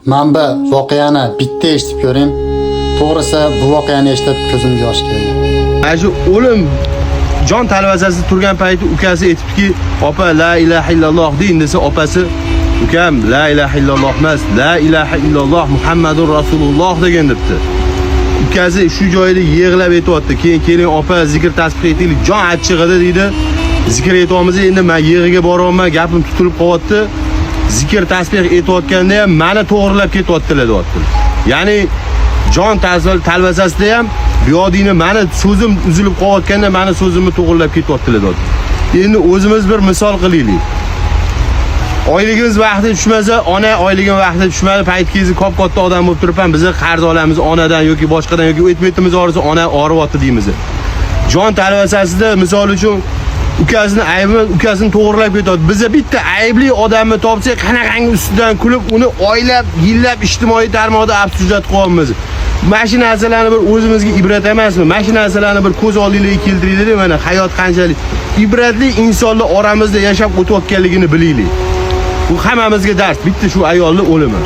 Men bu voqeani bitta eshitib ko'ring. To'g'risi, bu voqeani eshitib ko'zimga yosh keldi. Mana shu o'lim jon talvasasida turgan payti ukasi aytibdiki, "Opa, la ilaha illalloh" deyin desa, opasi, "Ukam, la ilaha illalloh emas, la ilaha illalloh Muhammadur Rasululloh" degan debdi. Ukasi shu joyda yig'lab aytibdi. Keling opa, zikr tasbih aytaylik, jon achchig'ida deydi. Zikr aytamiz, endi men yig'iga boryapman, gapim tutilib qolyapti. Zikr tasbih aytayotganda ham meni to'g'rilab ketyaptilar deyapti. Ya'ni jon talvasasida ham biyodini meni so'zim uzilib qolayotganda meni so'zimni to'g'rilab ketyaptilar deyapti. Endi o'zimiz bir misol qilaylik. Oyligimiz vaqtida tushmasa, ona oyligim vaqtida tushmadi, paytkingizni katta odam bo'lib turibman, biz qarz olamiz onadan yoki boshqadan yoki o'tmetimiz orasi ona og'riyapti deymiz. Jon talvasasida misol uchun ukasini aybini, ukasini to'g'rilab ketyapti. Biz bitta aybli odamni topsak, qanaqangi ustidan kulib, uni oylab, yillab ijtimoiy tarmoqda absujat qo'yamiz. Mana shu narsalarni bir o'zimizga ibrat emasmi? Mana shu narsalarni bir ko'z oldingizga keltiraylik, mana hayot qanchalik ibratli insonlar oramizda yashab o'tayotganligini bilaylik. Bu hammamizga dars. Bitta shu ayolning o'limi.